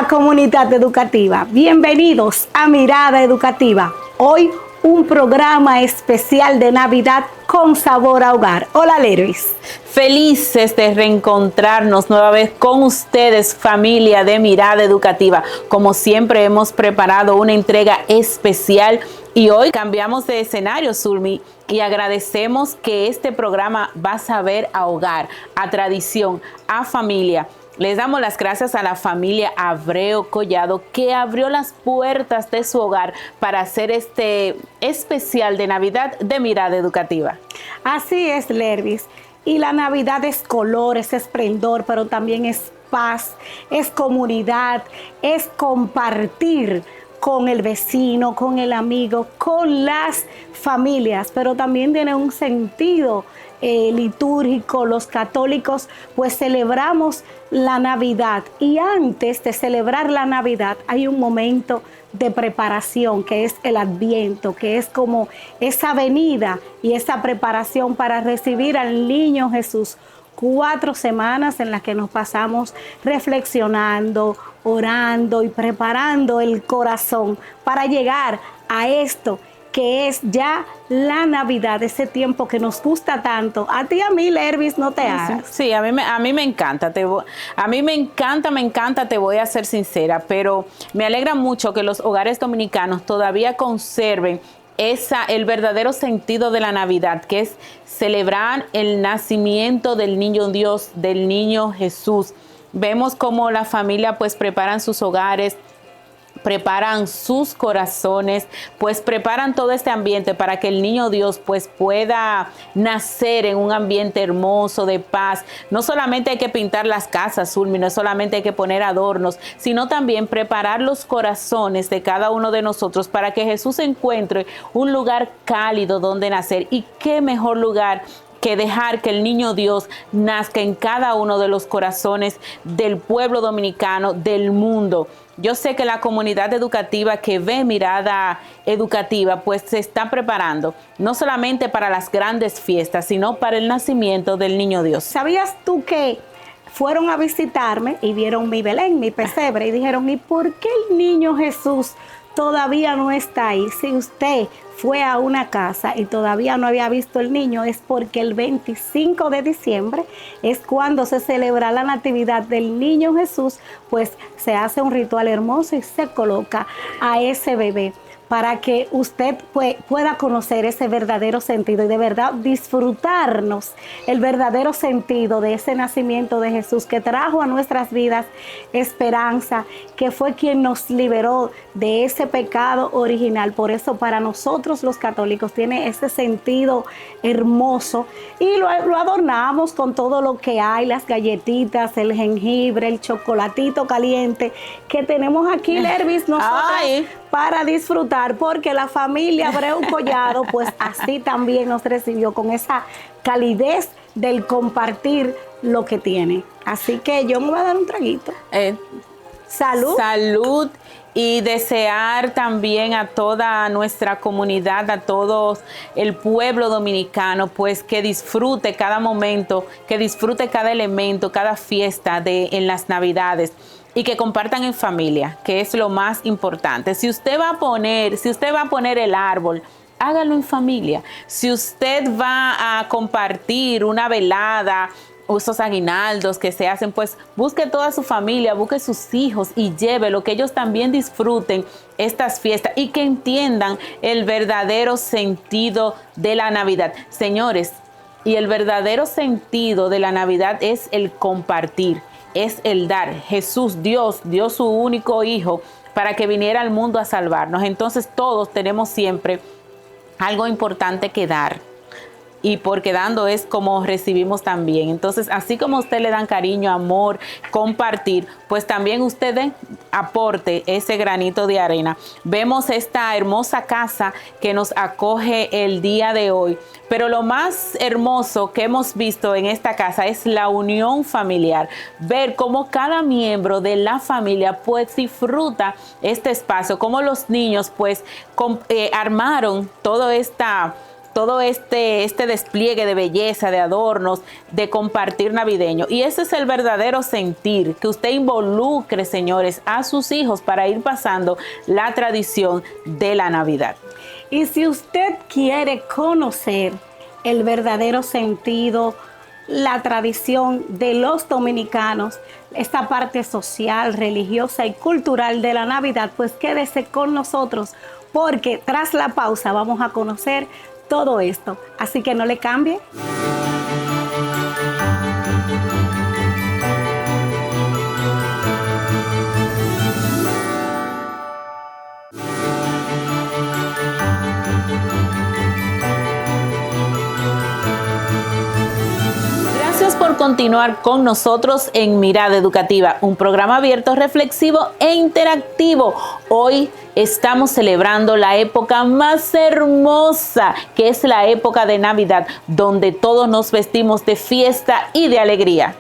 Hola comunidad educativa, bienvenidos a Mirada Educativa. Hoy un programa especial de Navidad con sabor a hogar. Hola Lervis. Felices de reencontrarnos nueva vez con ustedes, familia de Mirada Educativa. Como siempre hemos preparado una entrega especial y hoy cambiamos de escenario, Zulmi, y agradecemos que este programa va a saber a hogar, a tradición, a familia. Les damos las gracias a la familia Abreu Collado que abrió las puertas de su hogar para hacer este especial de Navidad de Mirada Educativa. Así es, Lervis. Y la Navidad es color, es esplendor, pero también es paz, es comunidad, es compartir con el vecino, con el amigo, con las familias, pero también tiene un sentido litúrgico. Los católicos pues celebramos la Navidad y antes de celebrar la Navidad hay un momento de preparación que es el Adviento, que es como esa venida y esa preparación para recibir al niño Jesús. 4 semanas en las que nos pasamos reflexionando, orando y preparando el corazón para llegar a esto que es ya la Navidad, ese tiempo que nos gusta tanto. A ti, a mí, Lervis, no te hagas. Sí, a mí me encanta. A mí me encanta, te voy a ser sincera, pero me alegra mucho que los hogares dominicanos todavía conserven el verdadero sentido de la Navidad, que es celebrar el nacimiento del niño Dios, del niño Jesús. Vemos cómo la familia pues preparan sus hogares, preparan sus corazones, pues preparan todo este ambiente para que el niño Dios pues pueda nacer en un ambiente hermoso de paz. No solamente hay que pintar las casas, Zulmi, no solamente hay que poner adornos, sino también preparar los corazones de cada uno de nosotros para que Jesús encuentre un lugar cálido donde nacer. Y qué mejor lugar que dejar que el niño Dios nazca en cada uno de los corazones del pueblo dominicano, del mundo. Yo sé que la comunidad educativa que ve Mirada Educativa pues se está preparando no solamente para las grandes fiestas, sino para el nacimiento del niño Dios. ¿Sabías tú que fueron a visitarme y vieron mi Belén, mi pesebre, y dijeron, ¿y por qué el niño Jesús todavía no está ahí? Si usted fue a una casa y todavía no había visto el niño, es porque el 25 de diciembre es cuando se celebra la natividad del niño Jesús, pues se hace un ritual hermoso y se coloca a ese bebé para que usted pueda conocer ese verdadero sentido y de verdad disfrutarnos el verdadero sentido de ese nacimiento de Jesús que trajo a nuestras vidas esperanza, que fue quien nos liberó de ese pecado original. Por eso para nosotros los católicos tiene ese sentido hermoso y lo adornamos con todo lo que hay, las galletitas, el jengibre, el chocolatito caliente que tenemos aquí, Lervis, nosotros para disfrutar, porque la familia Abreu Collado pues así también nos recibió con esa calidez del compartir lo que tiene. Así que yo me voy a dar un traguito. Salud. Salud. Y desear también a toda nuestra comunidad, a todo el pueblo dominicano, pues que disfrute cada momento, que disfrute cada elemento, cada fiesta en las Navidades. Y que compartan en familia, que es lo más importante. Si usted va a poner el árbol, hágalo en familia. Si usted va a compartir una velada, esos aguinaldos que se hacen, pues busque toda su familia, busque sus hijos y llévelo, que ellos también disfruten estas fiestas y que entiendan el verdadero sentido de la Navidad. Señores, y el verdadero sentido de la Navidad es el compartir. Es el dar. Jesús, Dios, dio su único hijo para que viniera al mundo a salvarnos. Entonces todos tenemos siempre algo importante que dar. Y porque dando es como recibimos también. Entonces, así como usted le dan cariño, amor, compartir, pues también usted aporte ese granito de arena. Vemos esta hermosa casa que nos acoge el día de hoy. Pero lo más hermoso que hemos visto en esta casa es la unión familiar. Ver cómo cada miembro de la familia pues disfruta este espacio. Cómo los niños pues armaron toda esta todo este despliegue de belleza, de adornos, de compartir navideño. Y ese es el verdadero sentir, que usted involucre, señores, a sus hijos para ir pasando la tradición de la Navidad. Y si usted quiere conocer el verdadero sentido, la tradición de los dominicanos, esta parte social, religiosa y cultural de la Navidad, pues quédese con nosotros, porque tras la pausa vamos a conocer todo esto. Así que no le cambie. Gracias por continuar con nosotros en Mirada Educativa, un programa abierto, reflexivo e interactivo. Hoy estamos celebrando la época más hermosa, que es la época de Navidad, donde todos nos vestimos de fiesta y de alegría.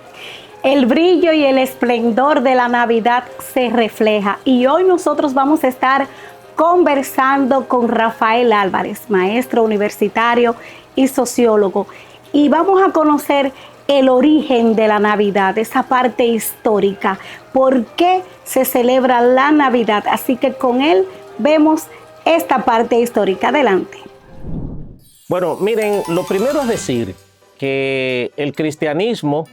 El brillo y el esplendor de la Navidad se refleja, y hoy nosotros vamos a estar conversando con Rafael Álvarez, maestro universitario y sociólogo, y vamos a conocer el origen de la Navidad, esa parte histórica, por qué se celebra la Navidad. Así que con él vemos esta parte histórica. Adelante. Bueno, miren, lo primero es decir que el cristianismo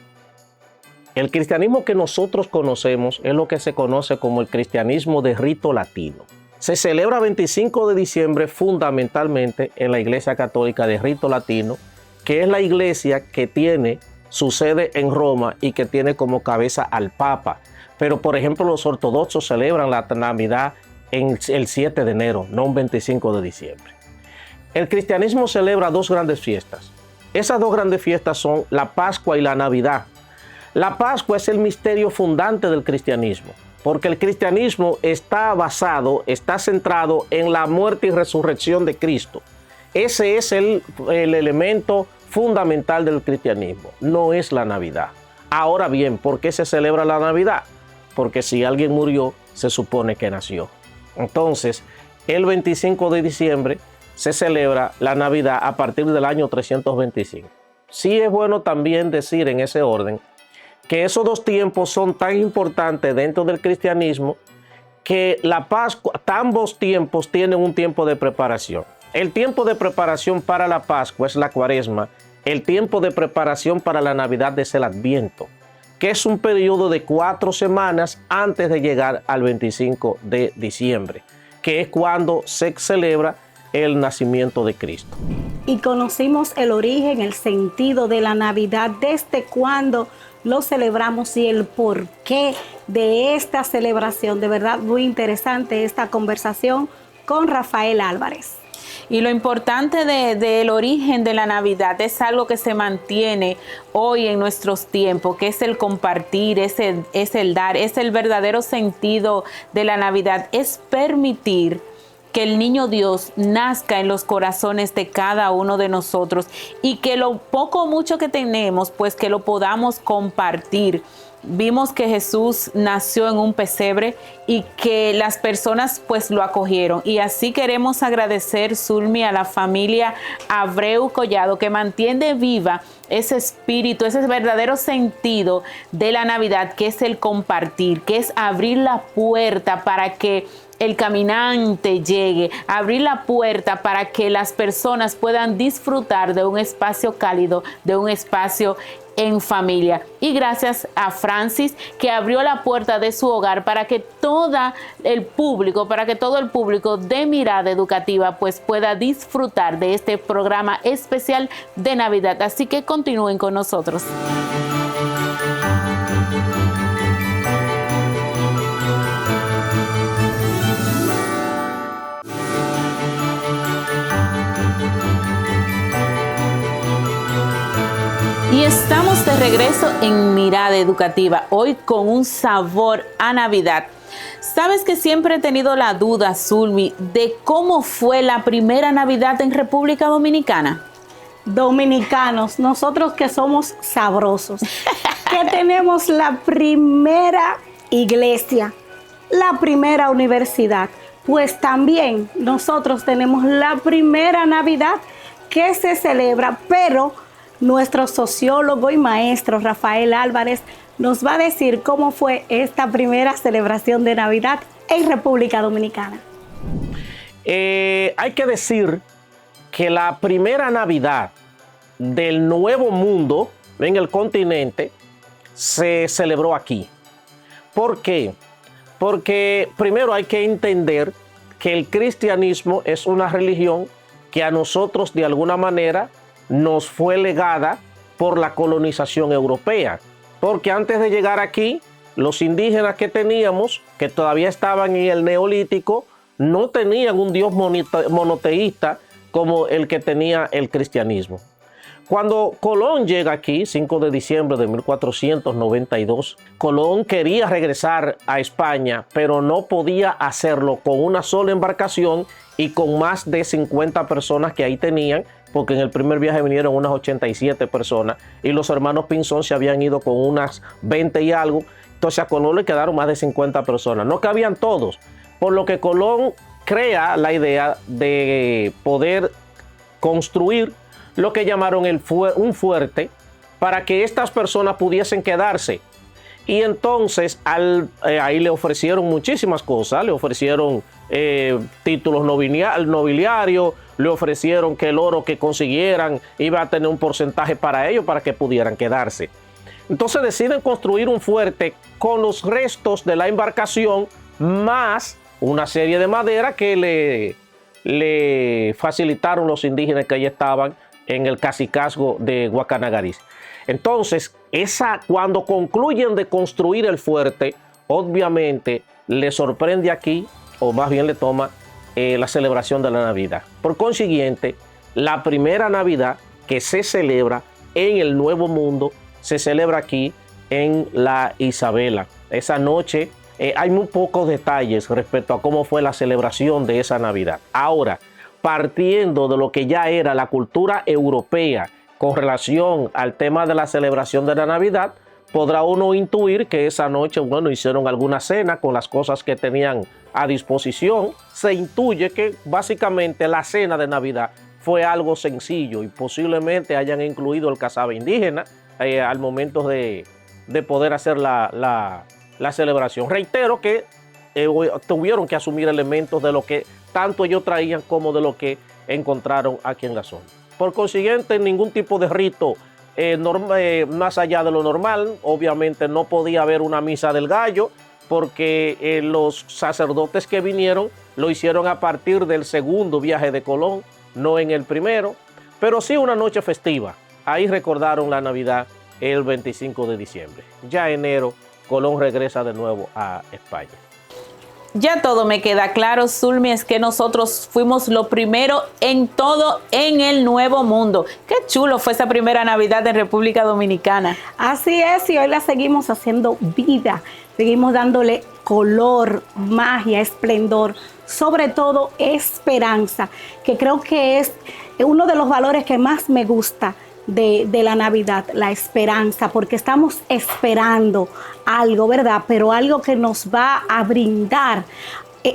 que nosotros conocemos es lo que se conoce como el cristianismo de rito latino. Se celebra 25 de diciembre fundamentalmente en la Iglesia Católica de rito latino, que es la iglesia que tiene su sede en Roma y que tiene como cabeza al Papa. Pero, por ejemplo, los ortodoxos celebran la Navidad en el 7 de enero, no un 25 de diciembre. El cristianismo celebra dos grandes fiestas. Esas dos grandes fiestas son la Pascua y la Navidad. La Pascua es el misterio fundante del cristianismo, porque el cristianismo está centrado en la muerte y resurrección de Cristo. Ese es el elemento fundamental del cristianismo, no es la Navidad. Ahora bien, ¿por qué se celebra la Navidad? Porque si alguien murió, se supone que nació. Entonces, el 25 de diciembre se celebra la Navidad a partir del año 325. Sí es bueno también decir en ese orden que esos dos tiempos son tan importantes dentro del cristianismo que la Pascua, ambos tiempos tienen un tiempo de preparación. El tiempo de preparación para la Pascua es la Cuaresma. El tiempo de preparación para la Navidad es el Adviento, que es un periodo de 4 semanas antes de llegar al 25 de diciembre, que es cuando se celebra el nacimiento de Cristo. Y conocimos el origen, el sentido de la Navidad, desde cuándo lo celebramos y el porqué de esta celebración. De verdad, muy interesante esta conversación con Rafael Álvarez. Y lo importante del origen de la Navidad es algo que se mantiene hoy en nuestros tiempos, que es el compartir, es el dar, es el verdadero sentido de la Navidad, es permitir que el niño Dios nazca en los corazones de cada uno de nosotros y que lo poco o mucho que tenemos, pues que lo podamos compartir. Vimos que Jesús nació en un pesebre y que las personas pues lo acogieron, y así queremos agradecer, Zulmi, a la familia Abreu Collado, que mantiene viva ese espíritu, ese verdadero sentido de la Navidad, que es el compartir, que es abrir la puerta para que el caminante llegue, abrir la puerta para que las personas puedan disfrutar de un espacio cálido, de un espacio en familia. Y gracias a Francis, que abrió la puerta de su hogar para que todo el público de Mirada Educativa pues pueda disfrutar de este programa especial de Navidad. Así que continúen con nosotros. Y estamos de regreso en Mirada Educativa, hoy con un sabor a Navidad. ¿Sabes que siempre he tenido la duda, Zulmi, de cómo fue la primera Navidad en República Dominicana? Dominicanos, nosotros que somos sabrosos, que tenemos la primera iglesia, la primera universidad, pues también nosotros tenemos la primera Navidad qué se celebra, pero nuestro sociólogo y maestro Rafael Álvarez nos va a decir cómo fue esta primera celebración de Navidad en República Dominicana. Hay que decir que la primera Navidad del Nuevo Mundo en el continente se celebró aquí. ¿Por qué? Porque primero hay que entender que el cristianismo es una religión que a nosotros de alguna manera nos fue legada por la colonización europea. Porque antes de llegar aquí, los indígenas que teníamos, que todavía estaban en el Neolítico, no tenían un Dios monoteísta como el que tenía el cristianismo. Cuando Colón llega aquí, 5 de diciembre de 1492, Colón quería regresar a España, pero no podía hacerlo con una sola embarcación y con más de 50 personas que ahí tenían, porque en el primer viaje vinieron unas 87 personas y los hermanos Pinzón se habían ido con unas 20 y algo. Entonces a Colón le quedaron más de 50 personas. No cabían todos, por lo que Colón crea la idea de poder construir lo que llamaron un fuerte para que estas personas pudiesen quedarse. Y entonces ahí le ofrecieron muchísimas cosas, le ofrecieron títulos nobiliarios, le ofrecieron que el oro que consiguieran iba a tener un porcentaje para ellos, para que pudieran quedarse. Entonces deciden construir un fuerte con los restos de la embarcación, más una serie de madera que le facilitaron los indígenas que allí estaban en el cacicazgo de Guacanagariz. Entonces, cuando concluyen de construir el fuerte, obviamente le sorprende aquí, o más bien le toma la celebración de la Navidad. Por consiguiente, la primera Navidad que se celebra en el Nuevo Mundo se celebra aquí en la Isabela. Esa noche hay muy pocos detalles respecto a cómo fue la celebración de esa Navidad. Ahora, partiendo de lo que ya era la cultura europea con relación al tema de la celebración de la Navidad, podrá uno intuir que esa noche, bueno, hicieron alguna cena con las cosas que tenían a disposición. Se intuye que básicamente la cena de Navidad fue algo sencillo y posiblemente hayan incluido el cazabe indígena al momento de poder hacer la celebración. Reitero que tuvieron que asumir elementos de lo que tanto ellos traían como de lo que encontraron aquí en la zona. Por consiguiente, ningún tipo de rito más allá de lo normal. Obviamente no podía haber una misa del gallo porque los sacerdotes que vinieron lo hicieron a partir del segundo viaje de Colón, no en el primero, pero sí una noche festiva. Ahí recordaron la Navidad el 25 de diciembre. Ya enero, Colón regresa de nuevo a España. Ya todo me queda claro, Zulmi, es que nosotros fuimos lo primero en todo en el Nuevo Mundo. Qué chulo fue esa primera Navidad en República Dominicana. Así es, y hoy la seguimos haciendo vida, seguimos dándole color, magia, esplendor, sobre todo esperanza, que creo que es uno de los valores que más me gusta de la Navidad, la esperanza, porque estamos esperando algo, ¿verdad? Pero algo que nos va a brindar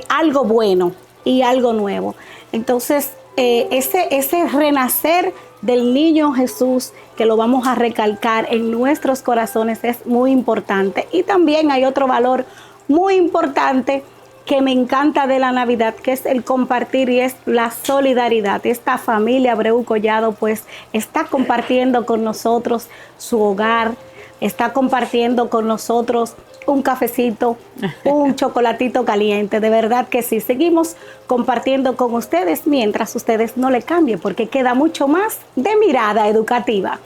algo bueno y algo nuevo. Entonces, ese renacer del niño Jesús, que lo vamos a recalcar en nuestros corazones, es muy importante. Y también hay otro valor muy importante que me encanta de la Navidad, que es el compartir y es la solidaridad. Esta familia Abreu Collado pues está compartiendo con nosotros su hogar, está compartiendo con nosotros un cafecito, un chocolatito caliente. De verdad que sí, seguimos compartiendo con ustedes mientras ustedes no le cambien, porque queda mucho más de Mirada Educativa.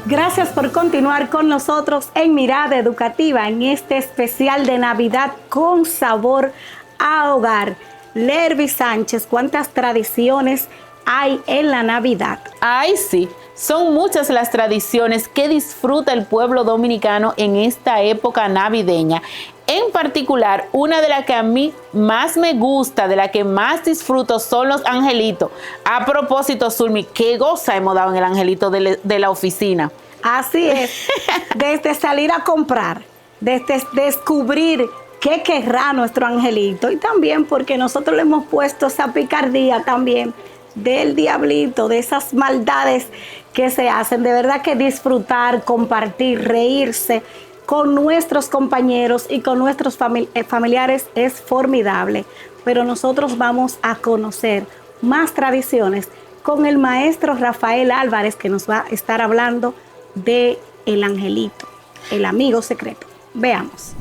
Gracias por continuar con nosotros en Mirada Educativa, en este especial de Navidad con sabor a hogar. Lervis Sánchez, ¿cuántas tradiciones hay en la Navidad? Ay, sí, son muchas las tradiciones que disfruta el pueblo dominicano en esta época navideña. En particular, una de las que a mí más me gusta, de la que más disfruto, son los angelitos. A propósito, Zulmi, qué goza hemos dado en el angelito de la oficina. Así es, desde salir a comprar, desde descubrir qué querrá nuestro angelito y también porque nosotros le hemos puesto esa picardía también del diablito, de esas maldades que se hacen. De verdad que disfrutar, compartir, reírse con nuestros compañeros y con nuestros familiares es formidable. Pero nosotros vamos a conocer más tradiciones con el maestro Rafael Álvarez, que nos va a estar hablando de el angelito, el amigo secreto. Veamos.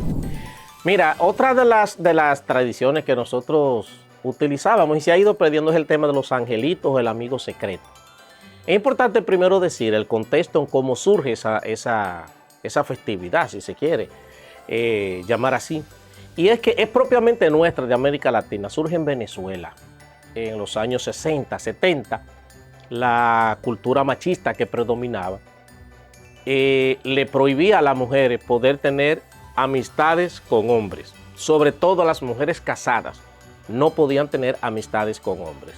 Mira, otra de las tradiciones que nosotros utilizábamos y se ha ido perdiendo es el tema de los angelitos, el amigo secreto. Es importante primero decir el contexto en cómo surge esa festividad, si se quiere llamar así. Y es que es propiamente nuestra, de América Latina, surge en Venezuela. En los años 60, 70, la cultura machista que predominaba le prohibía a las mujeres poder tener amistades con hombres. Sobre todo las mujeres casadas no podían tener amistades con hombres.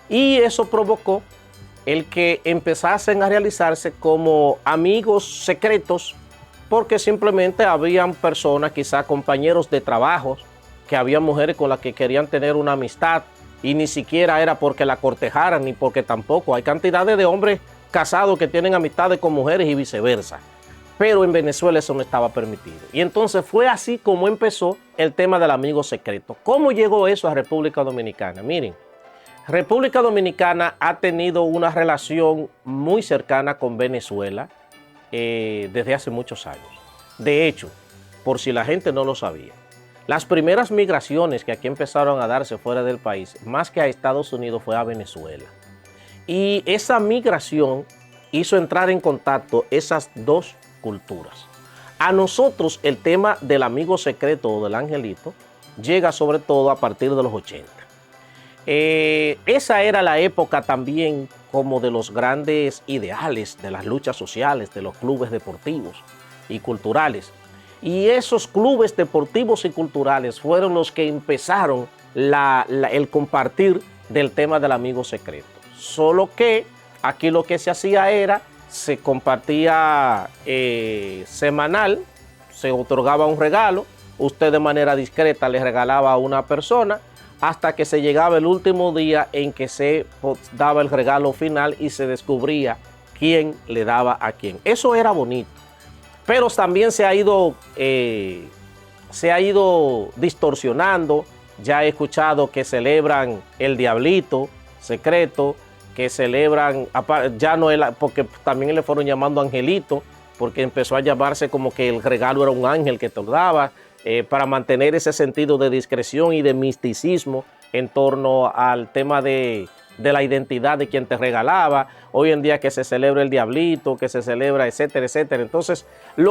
Y eso provocó el que empezasen a realizarse como amigos secretos, porque simplemente habían personas, quizá compañeros de trabajo, que había mujeres con las que querían tener una amistad y ni siquiera era porque la cortejaran ni porque tampoco. Hay cantidades de hombres casados que tienen amistades con mujeres y viceversa. Pero en Venezuela eso no estaba permitido. Y entonces fue así como empezó el tema del amigo secreto. ¿Cómo llegó eso a República Dominicana? Miren, República Dominicana ha tenido una relación muy cercana con Venezuela desde hace muchos años. De hecho, por si la gente no lo sabía, las primeras migraciones que aquí empezaron a darse fuera del país, más que a Estados Unidos, fue a Venezuela. Y esa migración hizo entrar en contacto esas dos culturas. A nosotros el tema del amigo secreto o del angelito llega sobre todo a partir de los 80. Esa era la época también como de los grandes ideales de las luchas sociales, de los clubes deportivos y culturales. Y esos clubes deportivos y culturales fueron los que empezaron el compartir del tema del amigo secreto. Solo que aquí lo que se hacía era, se compartía semanal, se otorgaba un regalo, usted de manera discreta le regalaba a una persona hasta que se llegaba el último día en que se daba el regalo final y se descubría quién le daba a quién. Eso era bonito, pero también se ha ido distorsionando. Ya he escuchado que celebran el diablito secreto, que celebran, ya no porque también le fueron llamando angelito, porque empezó a llamarse como que el regalo era un ángel que te daba, para mantener ese sentido de discreción y de misticismo en torno al tema de la identidad de quien te regalaba. Hoy en día que se celebra el diablito, que se celebra, etcétera, etcétera. Entonces,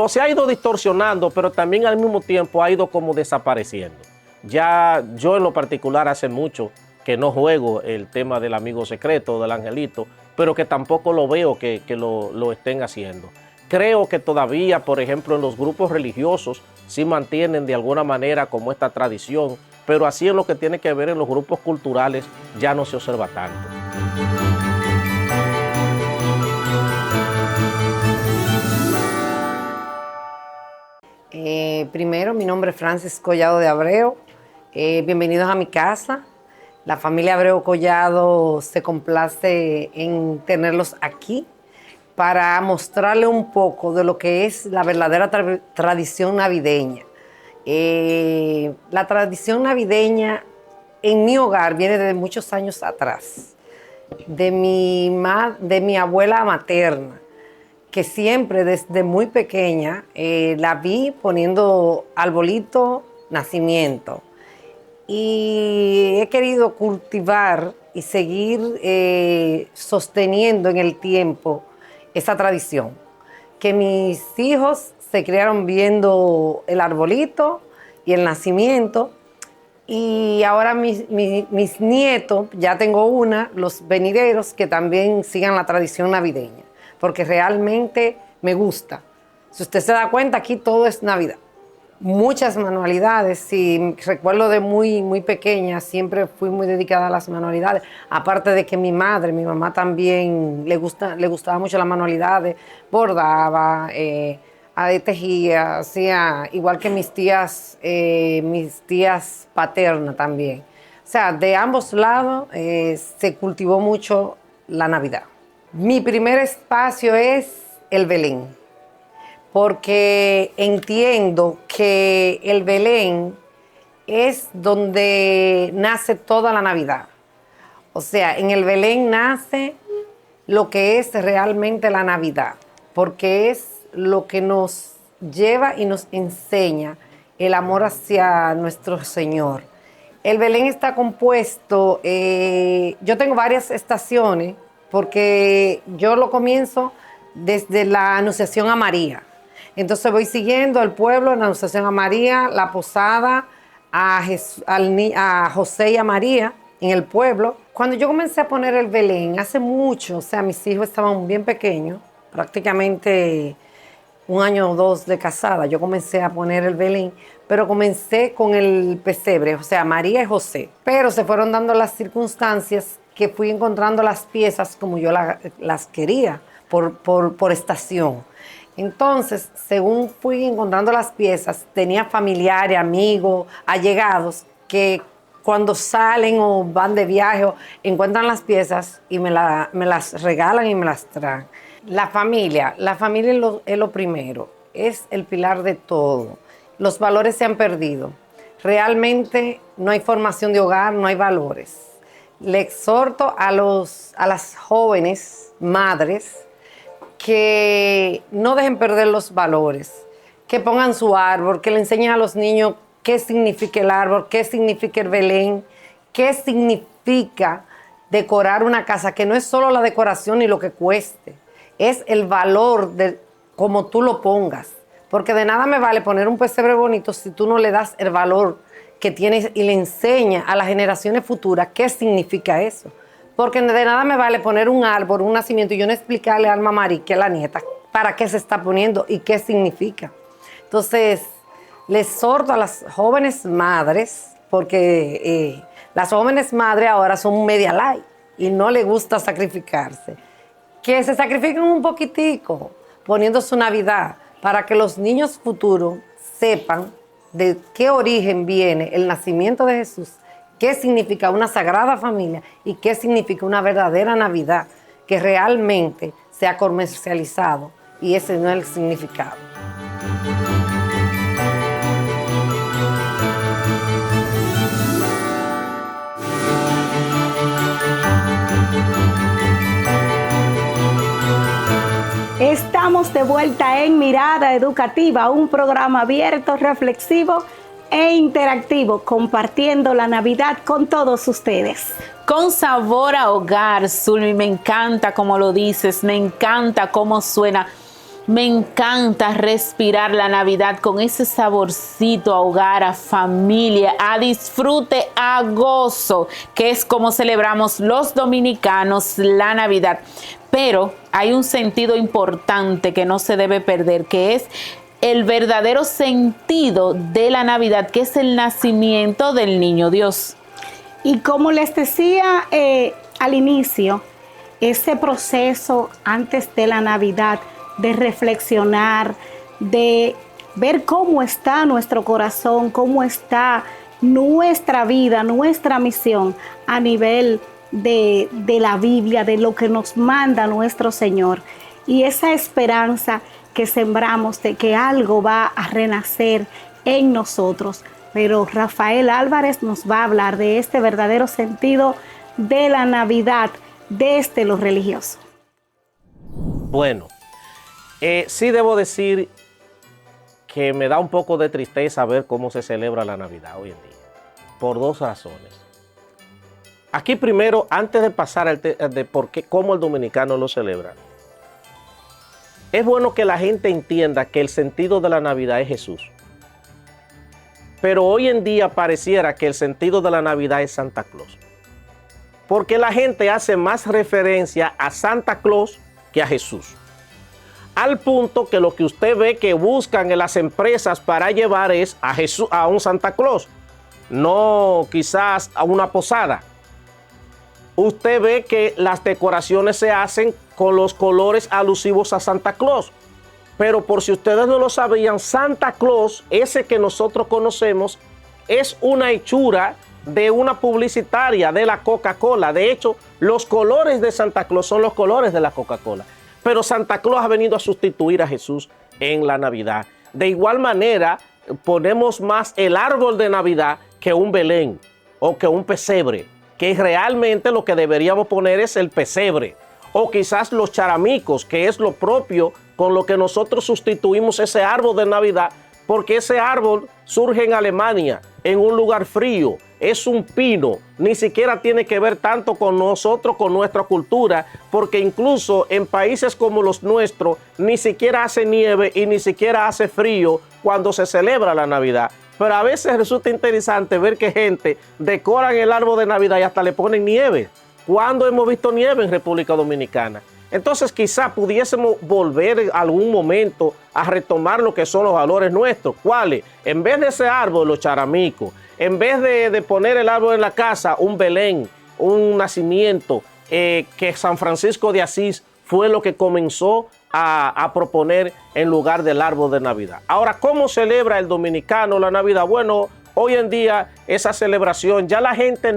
se ha ido distorsionando, pero también al mismo tiempo ha ido como desapareciendo. Ya yo en lo particular hace mucho que no juego el tema del amigo secreto, del angelito, pero que tampoco lo veo que lo estén haciendo. Creo que todavía, por ejemplo, en los grupos religiosos sí mantienen de alguna manera como esta tradición, pero así en lo que tiene que ver en los grupos culturales ya no se observa tanto. Primero, mi nombre es Francis Collado de Abreu. Bienvenidos a mi casa. La familia Abreu Collado se complace en tenerlos aquí para mostrarle un poco de lo que es la verdadera tradición navideña. La tradición navideña en mi hogar viene de muchos años atrás, de mi abuela materna, que siempre desde muy pequeña la vi poniendo arbolito, nacimiento. Y he querido cultivar y seguir sosteniendo en el tiempo esa tradición. Que mis hijos se criaron viendo el arbolito y el nacimiento. Y ahora mis nietos, ya tengo los venideros, que también sigan la tradición navideña. Porque realmente me gusta. Si usted se da cuenta, aquí todo es Navidad. muchas manualidades. Y recuerdo de muy pequeña, siempre fui muy dedicada a las manualidades. Aparte de que mi mamá también le gustaba mucho las manualidades, bordaba, tejía, hacía igual que mis tías paternas también. O sea, de ambos lados se cultivó mucho la Navidad. Mi primer espacio es el Belén, porque entiendo que el Belén es donde nace toda la Navidad. O sea, en el Belén nace lo que es realmente la Navidad, porque es lo que nos lleva y nos enseña el amor hacia nuestro Señor. El Belén está compuesto, yo tengo varias estaciones, porque yo lo comienzo desde la Anunciación a María. Entonces voy siguiendo al pueblo, la Anunciación a María, la posada, a José y a María en el pueblo. Cuando yo comencé a poner el Belén, hace mucho, o sea, mis hijos estaban bien pequeños, prácticamente 1 año o 2 de casada, yo comencé a poner el Belén, pero comencé con el pesebre, o sea, María y José. Pero se fueron dando las circunstancias que fui encontrando las piezas como yo las quería, por estación. Entonces, según fui encontrando las piezas, tenía familiares, amigos, allegados, que cuando salen o van de viaje encuentran las piezas y me las regalan y me las traen. La familia es lo primero, es el pilar de todo. Los valores se han perdido. Realmente no hay formación de hogar, no hay valores. Le exhorto a las jóvenes madres que no dejen perder los valores, que pongan su árbol, que le enseñen a los niños qué significa el árbol, qué significa el Belén, qué significa decorar una casa, que no es solo la decoración ni lo que cueste, es el valor de cómo tú lo pongas. Porque de nada me vale poner un pesebre bonito si tú no le das el valor que tienes y le enseñas a las generaciones futuras qué significa eso. Porque de nada me vale poner un árbol, un nacimiento, y yo no explicarle a Alma María, que es la nieta, para qué se está poniendo y qué significa. Entonces, les exhorto a las jóvenes madres, porque las jóvenes madres ahora son media light y no les gusta sacrificarse, que se sacrifiquen un poquitico, poniendo su Navidad, para que los niños futuros sepan de qué origen viene el nacimiento de Jesús, qué significa una sagrada familia y qué significa una verdadera Navidad que realmente se ha comercializado, y ese no es el significado. Estamos de vuelta en Mirada Educativa, un programa abierto, reflexivo e interactivo, compartiendo la Navidad con todos ustedes. Con sabor a hogar, Zulmi, me encanta cómo lo dices, me encanta cómo suena, me encanta respirar la Navidad con ese saborcito a hogar, a familia, a disfrute, a gozo, que es como celebramos los dominicanos la Navidad. Pero hay un sentido importante que no se debe perder, que es el verdadero sentido de la Navidad, que es el nacimiento del niño Dios. Y como les decía al inicio, ese proceso antes de la Navidad de reflexionar, de ver cómo está nuestro corazón, cómo está nuestra vida, nuestra misión a nivel de la Biblia, de lo que nos manda nuestro Señor, y esa esperanza que sembramos de que algo va a renacer en nosotros. Pero Rafael Álvarez nos va a hablar de este verdadero sentido de la Navidad desde lo religioso. Bueno, sí debo decir que me da un poco de tristeza ver cómo se celebra la Navidad hoy en día, por 2 razones. Aquí primero, antes de pasar de cómo el dominicano lo celebra, es bueno que la gente entienda que el sentido de la Navidad es Jesús. Pero hoy en día pareciera que el sentido de la Navidad es Santa Claus. Porque la gente hace más referencia a Santa Claus que a Jesús. al punto que lo que usted ve que buscan en las empresas para llevar es a Jesús, a un Santa Claus, no quizás a una posada. Usted ve que las decoraciones se hacen con los colores alusivos a Santa Claus. Pero por si ustedes no lo sabían, Santa Claus, ese que nosotros conocemos, es una hechura de una publicitaria de la Coca-Cola. De hecho, los colores de Santa Claus son los colores de la Coca-Cola. Pero Santa Claus ha venido a sustituir a Jesús en la Navidad. De igual manera, ponemos más el árbol de Navidad que un Belén o que un pesebre, que realmente lo que deberíamos poner es el pesebre, o quizás los charamicos, que es lo propio con lo que nosotros sustituimos ese árbol de Navidad, porque ese árbol surge en Alemania, en un lugar frío, es un pino, ni siquiera tiene que ver tanto con nosotros, con nuestra cultura, porque incluso en países como los nuestros, ni siquiera hace nieve y ni siquiera hace frío cuando se celebra la Navidad. Pero a veces resulta interesante ver que gente decoran el árbol de Navidad y hasta le ponen nieve. ¿Cuándo hemos visto nieve en República Dominicana? Entonces quizá pudiésemos volver en algún momento a retomar lo que son los valores nuestros. ¿Cuáles? En vez de ese árbol, los charamicos. En vez de poner el árbol en la casa, un Belén, un nacimiento, que San Francisco de Asís fue lo que comenzó a proponer en lugar del árbol de Navidad. Ahora, ¿cómo celebra el dominicano la Navidad? Bueno, hoy en día esa celebración ya la gente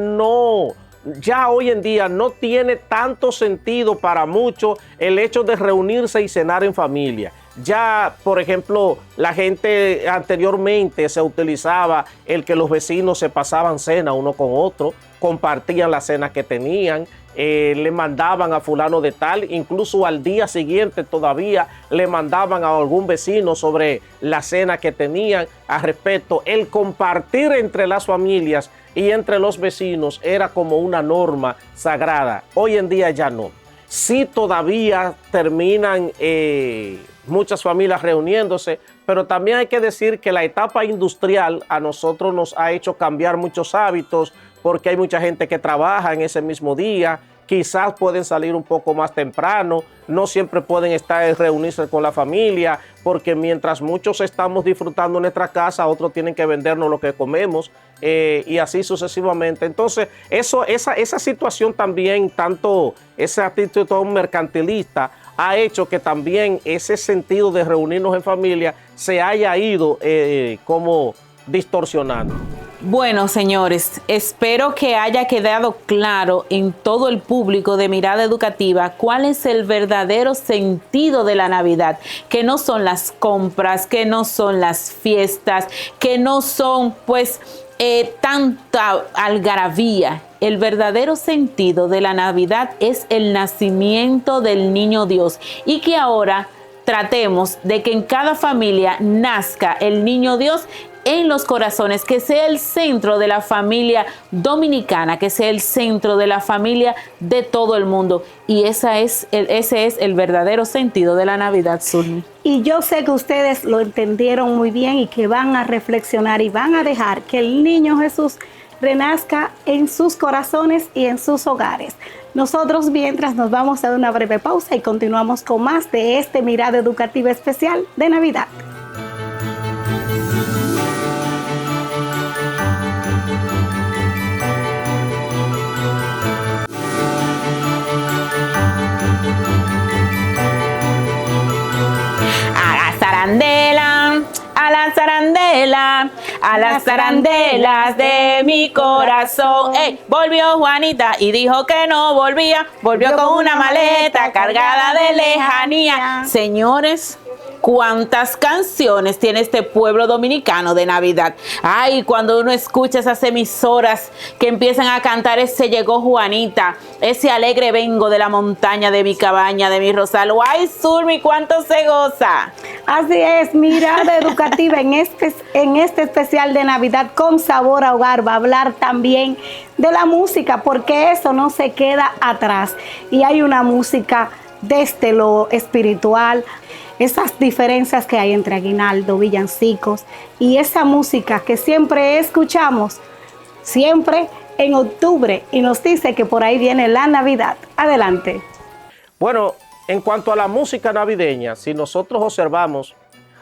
ya hoy en día no tiene tanto sentido para muchos el hecho de reunirse y cenar en familia. Ya, por ejemplo, la gente anteriormente se utilizaba el que los vecinos se pasaban cena uno con otro, compartían la cena que tenían, le mandaban a fulano de tal, incluso al día siguiente todavía le mandaban a algún vecino sobre la cena que tenían al respecto. El compartir entre las familias y entre los vecinos era como una norma sagrada. Hoy en día ya no. Sí todavía terminan muchas familias reuniéndose, pero también hay que decir que la etapa industrial a nosotros nos ha hecho cambiar muchos hábitos, porque hay mucha gente que trabaja en ese mismo día, quizás pueden salir un poco más temprano, no siempre pueden reunirse con la familia, porque mientras muchos estamos disfrutando en nuestra casa, otros tienen que vendernos lo que comemos, y así sucesivamente. Entonces, esa situación también, tanto esa actitud mercantilista, ha hecho que también ese sentido de reunirnos en familia se haya ido como distorsionando. Bueno, señores, espero que haya quedado claro en todo el público de Mirada Educativa cuál es el verdadero sentido de la Navidad, que no son las compras, que no son las fiestas, que no son pues tanta algarabía. El verdadero sentido de la Navidad es el nacimiento del niño Dios, y que ahora tratemos de que en cada familia nazca el niño Dios en los corazones, que sea el centro de la familia dominicana, que sea el centro de la familia de todo el mundo. Y ese es el verdadero sentido de la Navidad, Zulmi. Y yo sé que ustedes lo entendieron muy bien y que van a reflexionar y van a dejar que el niño Jesús renazca en sus corazones y en sus hogares. Nosotros mientras nos vamos a dar una breve pausa y continuamos con más de este Mirada Educativa especial de Navidad. A las zarandelas de mi corazón. ¡Ey! Volvió Juanita y dijo que no volvía. Volvió con una maleta cargada de lejanía. Señores, ¿cuántas canciones tiene este pueblo dominicano de Navidad? Ay, cuando uno escucha esas emisoras que empiezan a cantar ese Llegó Juanita, ese alegre vengo de la montaña de mi cabaña, de mi rosal. Ay, Zulmi, cuánto se goza. Así es, Mirada Educativa en este especial de Navidad con sabor a hogar va a hablar también de la música, porque eso no se queda atrás. Y hay una música desde lo espiritual, esas diferencias que hay entre aguinaldo, villancicos y esa música que siempre escuchamos, siempre en octubre, y nos dice que por ahí viene la Navidad. Adelante. Bueno, en cuanto a la música navideña, si nosotros observamos,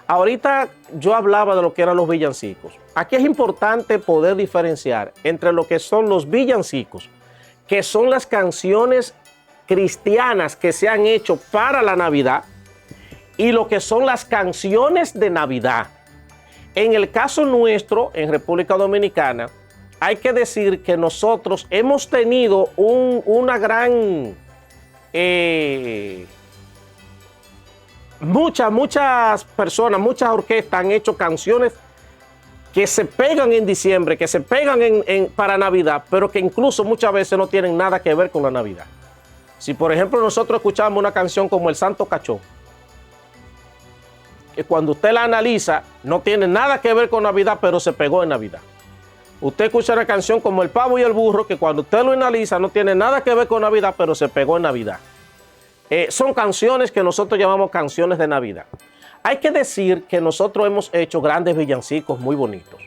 ahorita yo hablaba de lo que eran los villancicos. Aquí es importante poder diferenciar entre lo que son los villancicos, que son las canciones cristianas que se han hecho para la Navidad, y lo que son las canciones de Navidad. En el caso nuestro, en República Dominicana, hay que decir que nosotros hemos tenido una gran... muchas personas, muchas orquestas han hecho canciones que se pegan en diciembre, que se pegan para Navidad, pero que incluso muchas veces no tienen nada que ver con la Navidad. Si por ejemplo nosotros escuchamos una canción como El Santo Cachón, que cuando usted la analiza no tiene nada que ver con Navidad, pero se pegó en Navidad. Usted escucha una canción como El Pavo y el Burro, que cuando usted lo analiza no tiene nada que ver con Navidad, pero se pegó en Navidad. Son canciones que nosotros llamamos canciones de Navidad. Hay que decir que nosotros hemos hecho grandes villancicos muy bonitos.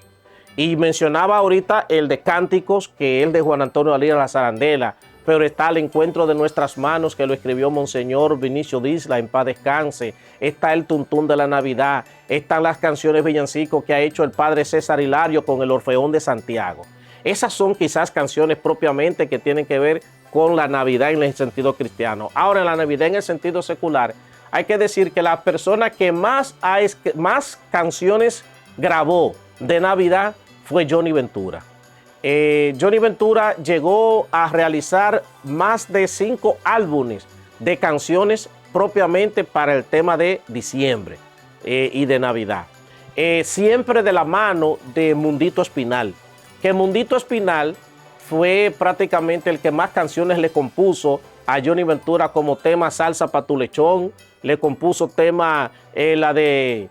Y mencionaba ahorita el de Cánticos, que es el de Juan Antonio Alí La Zarandela, pero está El Encuentro de Nuestras Manos, que lo escribió Monseñor Vinicio Disla, en paz descanse. Está el Tuntún de la Navidad. Están las canciones villancicos que ha hecho el padre César Hilario con el Orfeón de Santiago. Esas son quizás canciones propiamente que tienen que ver con la Navidad en el sentido cristiano. Ahora, en la Navidad en el sentido secular, hay que decir que la persona que más canciones grabó de Navidad fue Johnny Ventura. Johnny Ventura llegó a realizar más de 5 álbumes de canciones propiamente para el tema de diciembre y de Navidad. Siempre de la mano de Mundito Espinal, que Mundito Espinal fue prácticamente el que más canciones le compuso a Johnny Ventura, como tema Salsa pa' tu lechón, le compuso tema la de...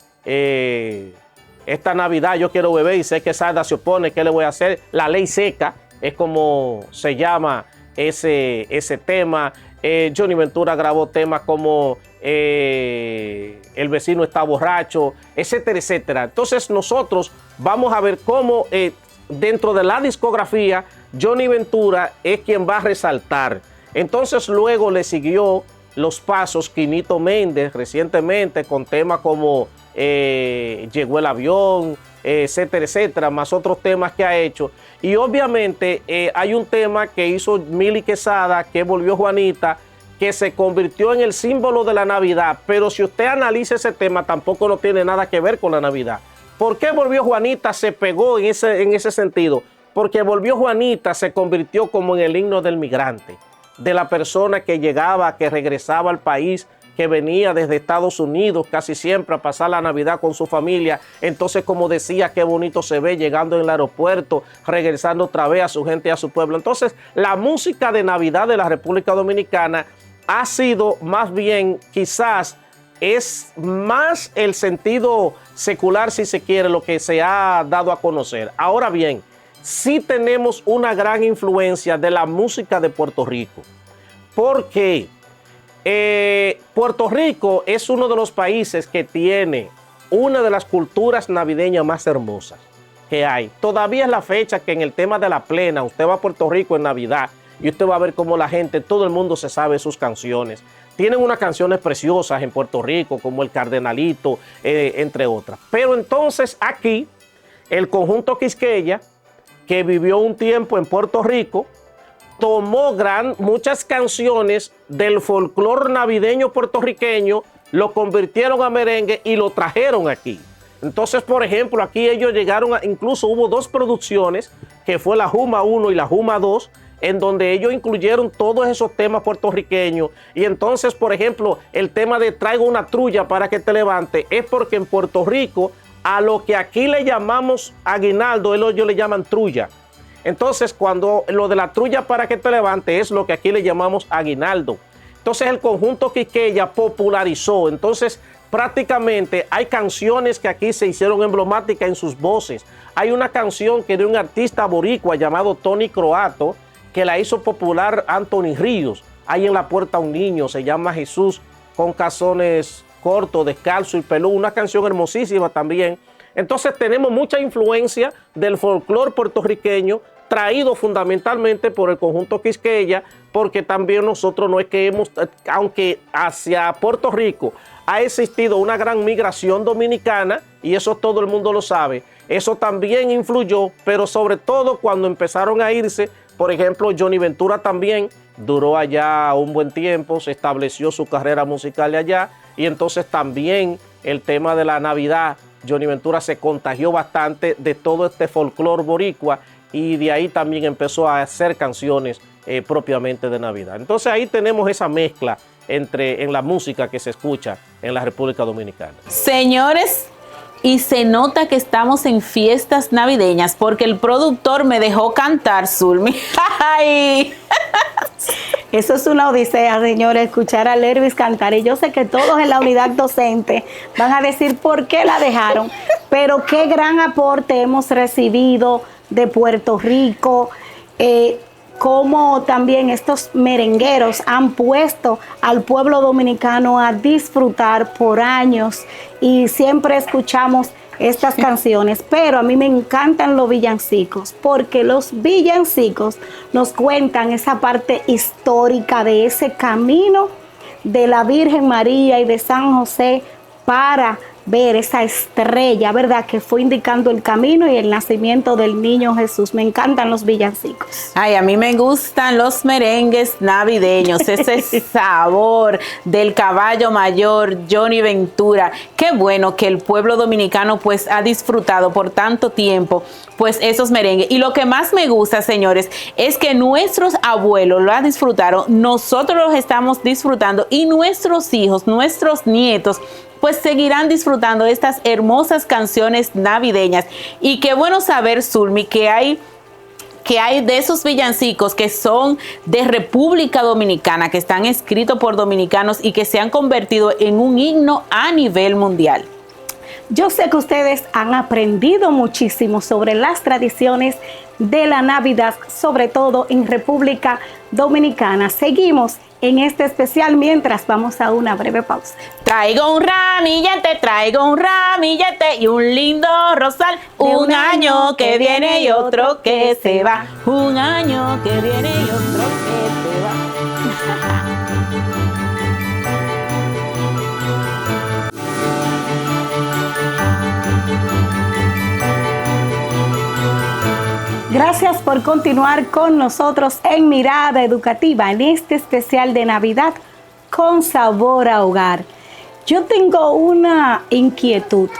esta Navidad yo quiero beber y sé que Sada se opone, ¿qué le voy a hacer? La ley seca es como se llama ese tema. Johnny Ventura grabó temas como El vecino está borracho, etcétera, etcétera. Entonces nosotros vamos a ver cómo dentro de la discografía Johnny Ventura es quien va a resaltar. Entonces luego le siguió los pasos Quinito Méndez recientemente con temas como Llegó el avión, etcétera, etcétera, más otros temas que ha hecho. Y obviamente hay un tema que hizo Mili Quesada, que volvió Juanita, que se convirtió en el símbolo de la Navidad. Pero si usted analiza ese tema, tampoco no tiene nada que ver con la Navidad. ¿Por qué volvió Juanita? Se pegó en ese sentido. Porque volvió Juanita, se convirtió como en el himno del migrante, de la persona que llegaba, que regresaba al país, que venía desde Estados Unidos casi siempre a pasar la Navidad con su familia. Entonces, como decía, qué bonito se ve llegando en el aeropuerto, regresando otra vez a su gente y a su pueblo. Entonces, la música de Navidad de la República Dominicana ha sido más bien, quizás, es más el sentido secular, si se quiere, lo que se ha dado a conocer. Ahora bien, sí tenemos una gran influencia de la música de Puerto Rico. ¿Por qué? Puerto Rico es uno de los países que tiene una de las culturas navideñas más hermosas que hay. Todavía es la fecha que en el tema de la plena, usted va a Puerto Rico en Navidad y usted va a ver cómo la gente, todo el mundo se sabe sus canciones. Tienen unas canciones preciosas en Puerto Rico, como El Cardenalito, entre otras. Pero entonces aquí, el conjunto Quisqueya, que vivió un tiempo en Puerto Rico, tomó muchas canciones del folclore navideño puertorriqueño, lo convirtieron a merengue y lo trajeron aquí. Entonces, por ejemplo, aquí ellos llegaron incluso hubo 2 producciones, que fue la Juma 1 y la Juma 2, en donde ellos incluyeron todos esos temas puertorriqueños. Y entonces, por ejemplo, el tema de Traigo una trulla para que te levante, es porque en Puerto Rico, a lo que aquí le llamamos aguinaldo, ellos le llaman trulla. Entonces, cuando lo de la trulla para que te levante es lo que aquí le llamamos aguinaldo. Entonces, el conjunto Quisqueya popularizó. Entonces, prácticamente hay canciones que aquí se hicieron emblemáticas en sus voces. Hay una canción que de un artista boricua llamado Tony Croato, que la hizo popular Anthony Ríos. Hay en la puerta un niño, se llama Jesús, con calzones cortos, descalzo y peludo. Una canción hermosísima también. Entonces tenemos mucha influencia del folclore puertorriqueño atraídos fundamentalmente por el conjunto Quisqueya, porque también nosotros no es que aunque hacia Puerto Rico ha existido una gran migración dominicana, y eso todo el mundo lo sabe, eso también influyó, pero sobre todo cuando empezaron a irse, por ejemplo, Johnny Ventura también duró allá un buen tiempo, se estableció su carrera musical allá, y entonces también el tema de la Navidad, Johnny Ventura se contagió bastante de todo este folclore boricua, y de ahí también empezó a hacer canciones propiamente de Navidad. Entonces ahí tenemos esa mezcla en la música que se escucha en la República Dominicana. Señores, y se nota que estamos en fiestas navideñas porque el productor me dejó cantar, Zulmi. ¡Ay! Eso es una odisea, señores, escuchar a Lervis cantar. Y yo sé que todos en la unidad docente van a decir por qué la dejaron, pero qué gran aporte hemos recibido de Puerto Rico, cómo también estos merengueros han puesto al pueblo dominicano a disfrutar por años, y siempre escuchamos estas canciones, pero a mí me encantan los villancicos, porque los villancicos nos cuentan esa parte histórica de ese camino de la Virgen María y de San José para ver esa estrella, ¿verdad?, que fue indicando el camino y el nacimiento del niño Jesús. Me encantan los villancicos. Ay, a mí me gustan los merengues navideños, ese sabor del caballo mayor, Johnny Ventura. Qué bueno que el pueblo dominicano pues ha disfrutado por tanto tiempo pues esos merengues. Y lo que más me gusta, señores, es que nuestros abuelos lo disfrutaron, nosotros los estamos disfrutando, y nuestros hijos, nuestros nietos, pues seguirán disfrutando de estas hermosas canciones navideñas. Y qué bueno saber, Zulmi, que hay de esos villancicos que son de República Dominicana, que están escritos por dominicanos y que se han convertido en un himno a nivel mundial. Yo sé que ustedes han aprendido muchísimo sobre las tradiciones de la Navidad, sobre todo en República Dominicana. Seguimos en este especial mientras vamos a una breve pausa. Traigo un ramillete y un lindo rosal. Un año que viene y otro que se va. Un año que viene y otro que se va. Gracias por continuar con nosotros en Mirada Educativa, en este especial de Navidad con sabor a hogar. Yo tengo una inquietud.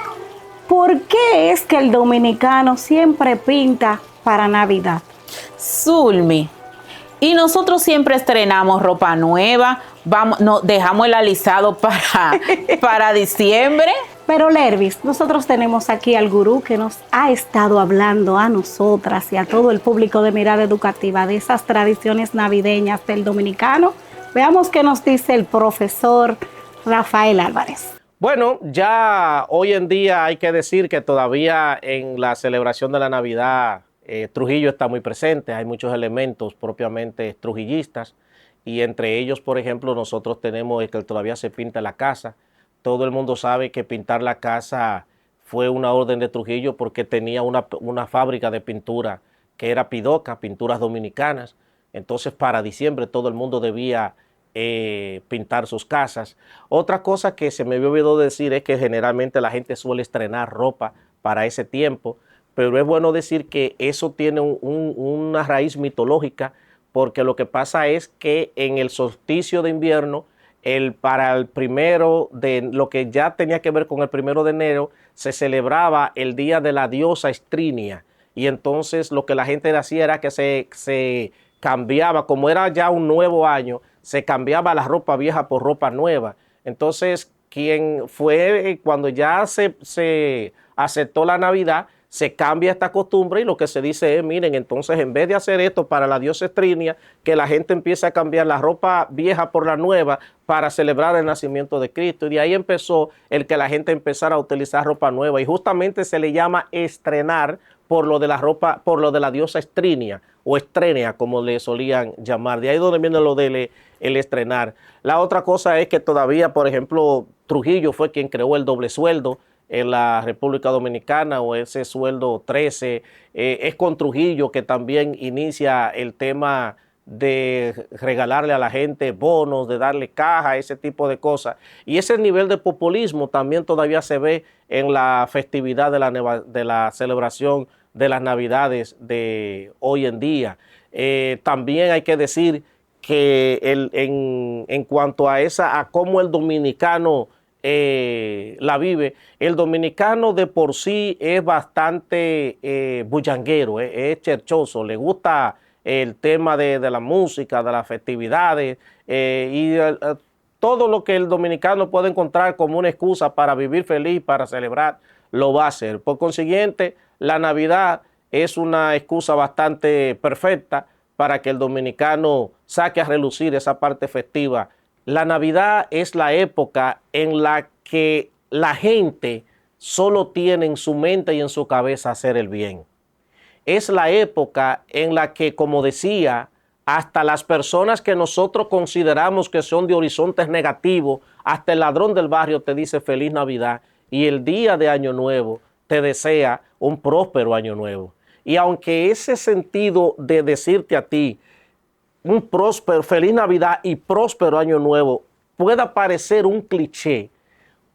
¿Por qué es que el dominicano siempre pinta para Navidad? Zulmi, y nosotros siempre estrenamos ropa nueva, dejamos el alisado para diciembre. Pero Lervis, nosotros tenemos aquí al gurú que nos ha estado hablando a nosotras y a todo el público de Mirada Educativa de esas tradiciones navideñas del dominicano. Veamos qué nos dice el profesor Rafael Álvarez. Bueno, ya hoy en día hay que decir que todavía en la celebración de la Navidad Trujillo está muy presente, hay muchos elementos propiamente trujillistas, y entre ellos, por ejemplo, nosotros tenemos que todavía se pinta la casa. Todo el mundo sabe que pintar la casa fue una orden de Trujillo porque tenía una fábrica de pintura que era Pidoca, Pinturas Dominicanas. Entonces para diciembre todo el mundo debía pintar sus casas. Otra cosa que se me había olvidado decir es que generalmente la gente suele estrenar ropa para ese tiempo, pero es bueno decir que eso tiene una raíz mitológica, porque lo que pasa es que en el solsticio de invierno, para el primero de lo que ya tenía que ver con el 1 de enero, se celebraba el día de la diosa Estrinia, y entonces lo que la gente hacía era que se cambiaba, como era ya un nuevo año, se cambiaba la ropa vieja por ropa nueva. Entonces, cuando ya se aceptó la Navidad, se cambia esta costumbre, y lo que se dice es, miren, entonces en vez de hacer esto para la diosa Estrinia, que la gente empiece a cambiar la ropa vieja por la nueva para celebrar el nacimiento de Cristo. Y de ahí empezó el que la gente empezara a utilizar ropa nueva, y justamente se le llama estrenar por lo de la ropa, por lo de la diosa Estrinia, o Estrenia, como le solían llamar. De ahí donde viene lo del el estrenar. La otra cosa es que todavía, por ejemplo, Trujillo fue quien creó el doble sueldo. en la República Dominicana, o ese sueldo 13, es con Trujillo que también inicia el tema de regalarle a la gente bonos, de darle caja, ese tipo de cosas. Y ese nivel de populismo también todavía se ve en la festividad de la celebración de las Navidades de hoy en día. También hay que decir que en cuanto a cómo el dominicano la vive, el dominicano de por sí es bastante bullanguero, es cherchoso, le gusta el tema de la música, de las festividades y todo lo que el dominicano puede encontrar como una excusa para vivir feliz, para celebrar, lo va a hacer. Por consiguiente, la Navidad es una excusa bastante perfecta para que el dominicano saque a relucir esa parte festiva. La Navidad es la época en la que la gente solo tiene en su mente y en su cabeza hacer el bien. Es la época en la que, como decía, hasta las personas que nosotros consideramos que son de horizontes negativos, hasta el ladrón del barrio te dice feliz Navidad, y el día de Año Nuevo te desea un próspero Año Nuevo. Y aunque ese sentido de decirte a ti un próspero, feliz Navidad y próspero Año Nuevo pueda parecer un cliché,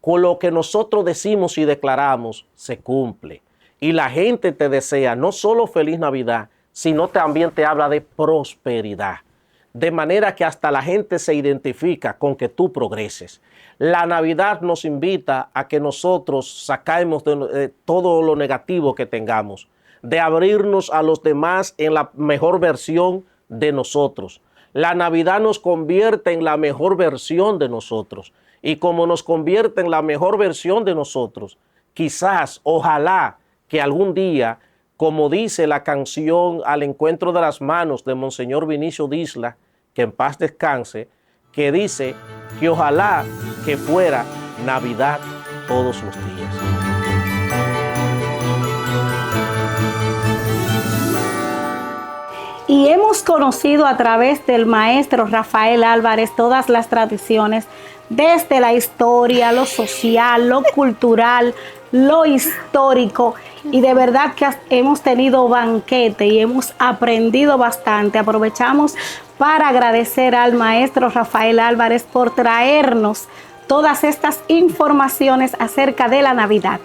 con lo que nosotros decimos y declaramos se cumple. Y la gente te desea no solo feliz Navidad, sino también te habla de prosperidad. De manera que hasta la gente se identifica con que tú progreses. La Navidad nos invita a que nosotros saquemos de todo lo negativo que tengamos, de abrirnos a los demás en la mejor versión de nosotros. La Navidad nos convierte en la mejor versión de nosotros. Y como nos convierte en la mejor versión de nosotros, quizás, ojalá, que algún día, como dice la canción Al Encuentro de las Manos de Monseñor Vinicio Disla, que en paz descanse, que dice que ojalá que fuera Navidad todos los días. Y hemos conocido a través del maestro Rafael Álvarez todas las tradiciones, desde la historia, lo social, lo cultural, lo histórico, y de verdad que hemos tenido banquete y hemos aprendido bastante. Aprovechamos para agradecer al maestro Rafael Álvarez por traernos todas estas informaciones acerca de la Navidad.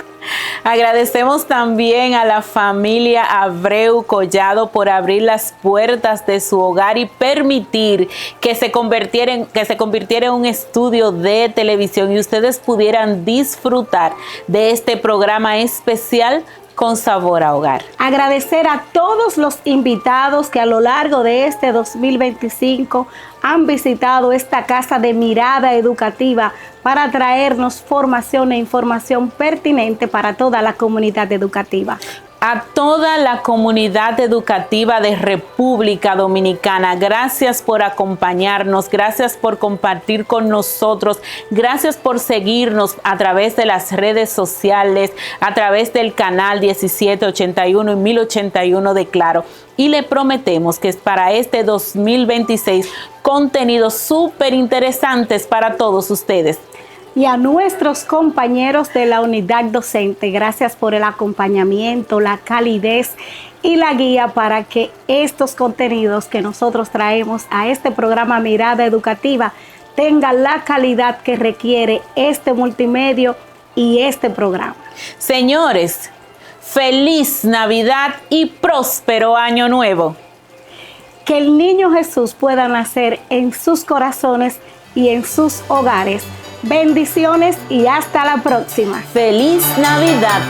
Agradecemos también a la familia Abreu Collado por abrir las puertas de su hogar y permitir que se convirtiera en un estudio de televisión y ustedes pudieran disfrutar de este programa especial con sabor a hogar. Agradecer a todos los invitados que a lo largo de este 2025 han visitado esta casa de mirada educativa para traernos formación e información pertinente para toda la comunidad educativa. A toda la comunidad educativa de República Dominicana, gracias por acompañarnos, gracias por compartir con nosotros, gracias por seguirnos a través de las redes sociales, a través del canal 1781 y 1081 de Claro. Y le prometemos que es para este 2026 contenidos súper interesantes para todos ustedes. Y a nuestros compañeros de la unidad docente, gracias por el acompañamiento, la calidez y la guía para que estos contenidos que nosotros traemos a este programa Mirada Educativa tengan la calidad que requiere este multimedio y este programa. Señores, feliz Navidad y próspero Año Nuevo. Que el niño Jesús pueda nacer en sus corazones y en sus hogares. Bendiciones y hasta la próxima. ¡Feliz Navidad!